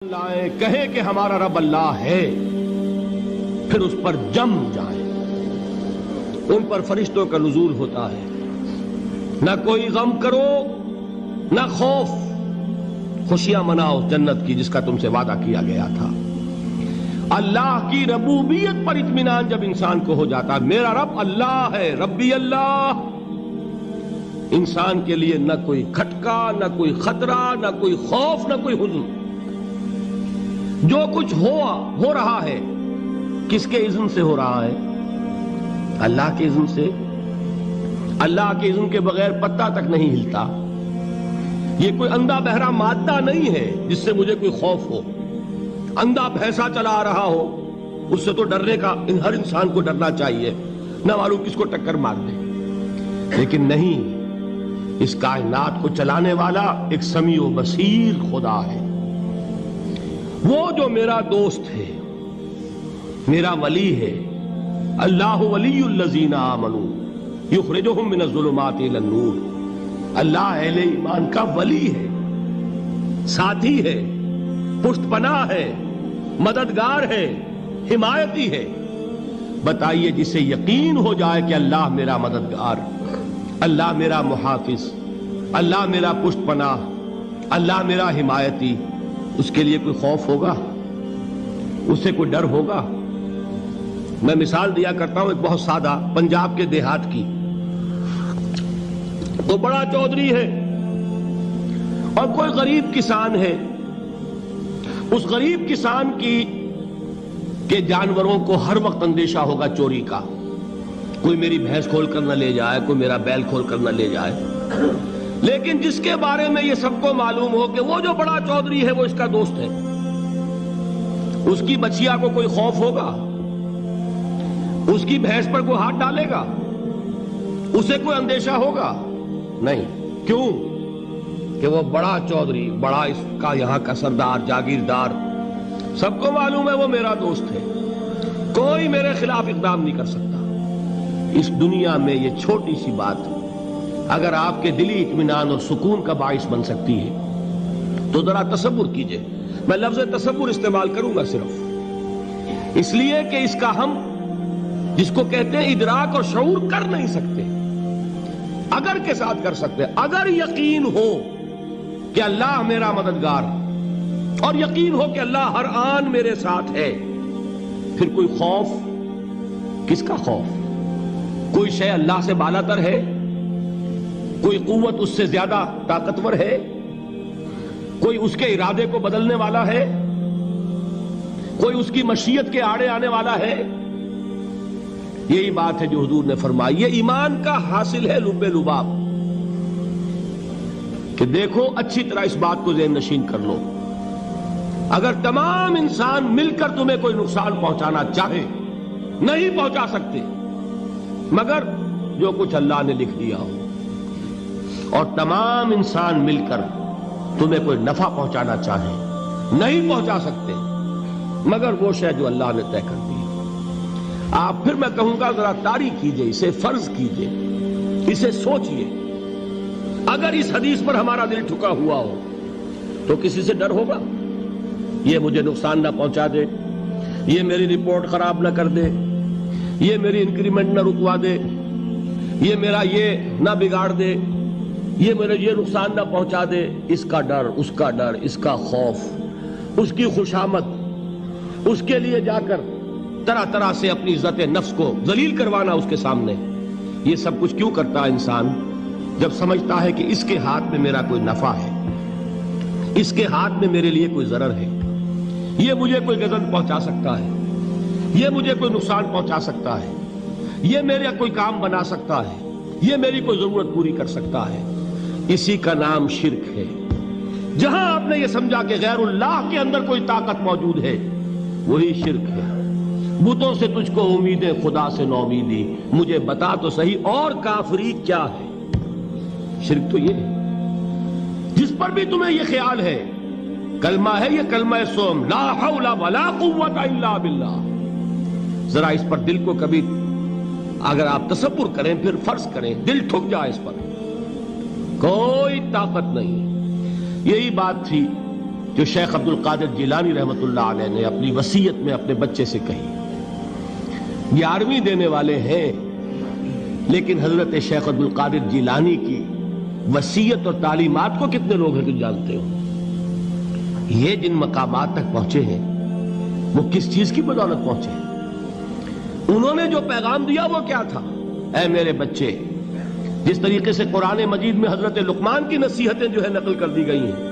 لائیں کہیں کہ ہمارا رب اللہ ہے، پھر اس پر جم جائیں۔ ان پر فرشتوں کا نزول ہوتا ہے، نہ کوئی غم کرو نہ خوف، خوشیاں مناؤ جنت کی جس کا تم سے وعدہ کیا گیا تھا۔ اللہ کی ربوبیت پر اطمینان جب انسان کو ہو جاتا ہے، میرا رب اللہ ہے، ربی اللہ، انسان کے لیے نہ کوئی کھٹکا، نہ کوئی خطرہ، نہ کوئی خوف، نہ کوئی حزن۔ جو کچھ ہو رہا ہے کس کے اذن سے ہو رہا ہے؟ اللہ کے اذن سے۔ اللہ کے اذن کے بغیر پتہ تک نہیں ہلتا۔ یہ کوئی اندھا بہرا مادہ نہیں ہے جس سے مجھے کوئی خوف ہو۔ اندھا بھینسا چلا آ رہا ہو اس سے تو ڈرنے کا ہر انسان کو ڈرنا چاہیے، نہ معلوم کس کو ٹکر مار دے۔ لیکن نہیں، اس کائنات کو چلانے والا ایک سمیع و بصیر خدا ہے۔ وہ جو میرا دوست ہے، میرا ولی ہے۔ اللہ ولی الذین آمنوا یخرجہم من الظلمات الی النور۔ اللہ اہل ایمان کا ولی ہے، ساتھی ہے، پشت پناہ ہے، مددگار ہے، حمایتی ہے۔ بتائیے جسے یقین ہو جائے کہ اللہ میرا مددگار، اللہ میرا محافظ، اللہ میرا پشت پناہ، اللہ میرا حمایتی، اس کے لیے کوئی خوف ہوگا؟ اس سے کوئی ڈر ہوگا؟ میں مثال دیا کرتا ہوں ایک بہت سادہ، پنجاب کے دیہات کی۔ وہ بڑا چودھری ہے اور کوئی غریب کسان ہے۔ اس غریب کسان کے جانوروں کو ہر وقت اندیشہ ہوگا چوری کا، کوئی میری بھینس کھول کر نہ لے جائے، کوئی میرا بیل کھول کر نہ لے جائے۔ لیکن جس کے بارے میں یہ سب کو معلوم ہو کہ وہ جو بڑا چودھری ہے وہ اس کا دوست ہے، اس کی بچیا کو کوئی خوف ہوگا؟ اس کی بھینس پر کوئی ہاتھ ڈالے گا؟ اسے کوئی اندیشہ ہوگا؟ نہیں۔ کیوں؟ کہ وہ بڑا چودھری، بڑا اس کا یہاں کا سردار، جاگیردار، سب کو معلوم ہے وہ میرا دوست ہے، کوئی میرے خلاف اقدام نہیں کر سکتا۔ اس دنیا میں یہ چھوٹی سی بات اگر آپ کے دلی اطمینان اور سکون کا باعث بن سکتی ہے تو ذرا تصور کیجئے۔ میں لفظ تصور استعمال کروں گا صرف اس لیے کہ اس کا ہم جس کو کہتے ہیں ادراک اور شعور کر نہیں سکتے، اگر کے ساتھ کر سکتے۔ اگر یقین ہو کہ اللہ میرا مددگار اور یقین ہو کہ اللہ ہر آن میرے ساتھ ہے، پھر کوئی خوف؟ کس کا خوف؟ کوئی شے اللہ سے بالا تر ہے؟ کوئی قوت اس سے زیادہ طاقتور ہے؟ کوئی اس کے ارادے کو بدلنے والا ہے؟ کوئی اس کی مشیت کے آڑے آنے والا ہے؟ یہی بات ہے جو حضور نے فرمائی۔ یہ ایمان کا حاصل ہے لب لباب، کہ دیکھو اچھی طرح اس بات کو ذہن نشین کر لو، اگر تمام انسان مل کر تمہیں کوئی نقصان پہنچانا چاہے نہیں پہنچا سکتے مگر جو کچھ اللہ نے لکھ دیا ہو، اور تمام انسان مل کر تمہیں کوئی نفع پہنچانا چاہے نہیں پہنچا سکتے مگر وہ شے جو اللہ نے طے کر دی۔ آپ پھر میں کہوں گا ذرا طاری کیجئے، اسے فرض کیجئے، اسے سوچئے۔ اگر اس حدیث پر ہمارا دل ٹھکا ہوا ہو تو کسی سے ڈر ہوگا؟ یہ مجھے نقصان نہ پہنچا دے، یہ میری رپورٹ خراب نہ کر دے، یہ میری انکریمنٹ نہ رکوا دے، یہ میرا یہ نہ بگاڑ دے، یہ میرے یہ نقصان نہ پہنچا دے۔ اس کا ڈر، اس کا ڈر، اس کا خوف، اس کی خوشامد، اس کے لیے جا کر طرح طرح سے اپنی عزت نفس کو ذلیل کروانا اس کے سامنے، یہ سب کچھ کیوں کرتا ہے انسان؟ جب سمجھتا ہے کہ اس کے ہاتھ میں میرا کوئی نفع ہے، اس کے ہاتھ میں میرے لیے کوئی ضرر ہے، یہ مجھے کوئی غضب پہنچا سکتا ہے، یہ مجھے کوئی نقصان پہنچا سکتا ہے، یہ میرا کوئی کام بنا سکتا ہے، یہ میری کوئی ضرورت پوری کر سکتا ہے، اسی کا نام شرک ہے۔ جہاں آپ نے یہ سمجھا کہ غیر اللہ کے اندر کوئی طاقت موجود ہے وہی شرک ہے۔ بتوں سے تجھ کو امیدیں، خدا سے نومیدی، مجھے بتا تو صحیح اور کافری کیا ہے؟ شرک تو یہ ہے۔ جس پر بھی تمہیں یہ خیال ہے، کلمہ ہے یہ کلمہ سوم، لا حول ولا قوت الا باللہ، ذرا اس پر دل کو کبھی اگر آپ تصور کریں، پھر فرض کریں، دل ٹھک جائے اس پر، کوئی طاقت نہیں۔ یہی بات تھی جو شیخ عبد القادر جیلانی رحمۃ اللہ علیہ نے اپنی وصیت میں اپنے بچے سے کہی. 11ویں دینے والے ہیں، لیکن حضرت شیخ عبد القادر جیلانی کی وصیت اور تعلیمات کو کتنے لوگ ہیں تم جانتے ہو؟ یہ جن مقامات تک پہنچے ہیں وہ کس چیز کی بدولت پہنچے ہیں؟ انہوں نے جو پیغام دیا وہ کیا تھا؟ اے میرے بچے، جس طریقے سے قرآن مجید میں حضرت لقمان کی نصیحتیں جو ہے نقل کر دی گئی ہیں،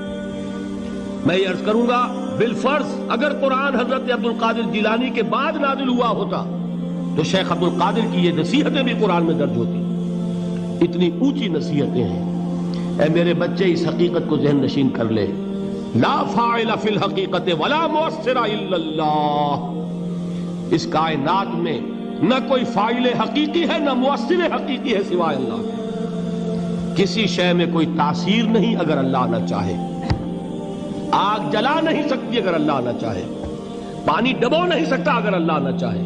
میں یہ عرض کروں گا بالفرض اگر قرآن حضرت عبد القادر جیلانی کے بعد نازل ہوا ہوتا تو شیخ عبد القادر کی یہ نصیحتیں بھی قرآن میں درج ہوتی. اتنی اونچی نصیحتیں ہیں. اے میرے بچے، اس حقیقت کو ذہن نشین کر لے، لا فاعل فی الحقیقت ولا مؤثر الا اللہ. اس کائنات میں نہ کوئی فاعل حقیقی ہے نہ مؤثر حقیقی ہے سوائے اللہ. کسی شے میں کوئی تاثیر نہیں اگر اللہ نہ چاہے. آگ جلا نہیں سکتی اگر اللہ نہ چاہے. پانی ڈبو نہیں سکتا اگر اللہ نہ چاہے.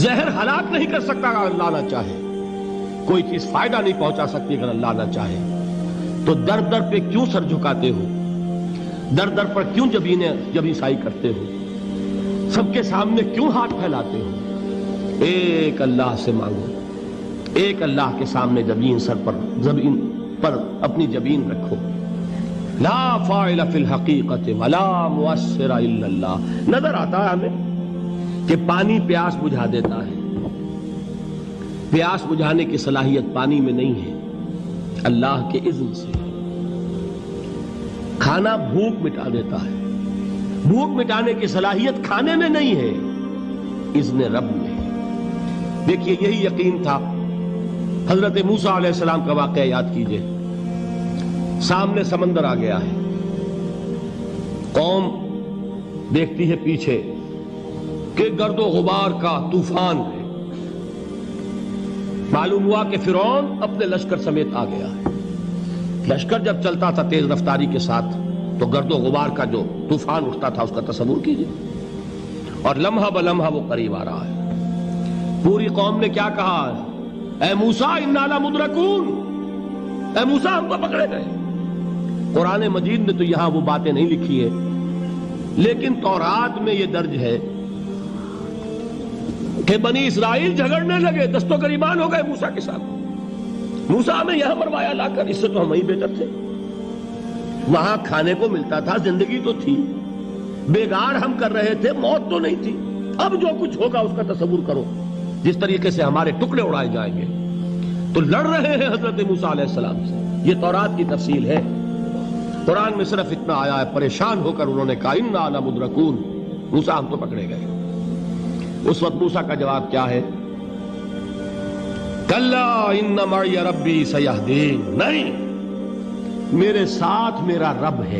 زہر ہلاک نہیں کر سکتا اگر اللہ نہ چاہے. کوئی چیز فائدہ نہیں پہنچا سکتی اگر اللہ نہ چاہے. تو در در پہ کیوں سر جھکاتے ہو؟ در در پر کیوں جبیں سائی کرتے ہو؟ سب کے سامنے کیوں ہاتھ پھیلاتے ہو؟ ایک اللہ سے مانگو. ایک اللہ کے سامنے زمین پر اپنی جبین رکھو. لا فاعل فی الحقیقت ولا مؤثر الا اللہ. نظر آتا ہے ہمیں کہ پانی پیاس بجھا دیتا ہے. پیاس بجھانے کی صلاحیت پانی میں نہیں ہے، اللہ کے اذن سے. کھانا بھوک مٹا دیتا ہے. بھوک مٹانے کی صلاحیت کھانے میں نہیں ہے، اذن رب میں. دیکھیے یہی یقین تھا. حضرت موسیٰ علیہ السلام کا واقعہ یاد کیجئے. سامنے سمندر آ گیا ہے. قوم دیکھتی ہے پیچھے کہ گرد و غبار کا طوفان ہے. معلوم ہوا کہ فرعون اپنے لشکر سمیت آ گیا ہے. لشکر جب چلتا تھا تیز رفتاری کے ساتھ تو گرد و غبار کا جو طوفان اٹھتا تھا اس کا تصور کیجئے. اور لمحہ بلمحہ وہ قریب آ رہا ہے. پوری قوم نے کیا کہا؟ اے موسیٰ انا لمدرکون. اے موسیٰ ہم کو پکڑے گئے. قرآن مجید نے تو یہاں وہ باتیں نہیں لکھی ہے، لیکن تورات میں یہ درج ہے کہ بنی اسرائیل جھگڑنے لگے، دست و گریبان ہو گئے موسیٰ کے ساتھ. موسیٰ ہمیں یہاں مروایا لا کر، اس سے تو ہم ہی بہتر تھے. وہاں کھانے کو ملتا تھا، زندگی تو تھی. بیگار ہم کر رہے تھے، موت تو نہیں تھی. اب جو کچھ ہوگا اس کا تصور کرو، جس طریقے سے ہمارے ٹکڑے اڑائے جائیں گے. تو لڑ رہے ہیں حضرت موسیٰ علیہ السلام سے. یہ تورات کی تفصیل ہے. قرآن میں صرف اتنا آیا ہے، پریشان ہو کر انہوں نے کہا انا لمدرکون. موسیٰ ہم تو پکڑے گئے. اس وقت موسیٰ کا جواب کیا ہے؟ کلا ان معی ربی سیہدین. نہیں، میرے ساتھ میرا رب ہے.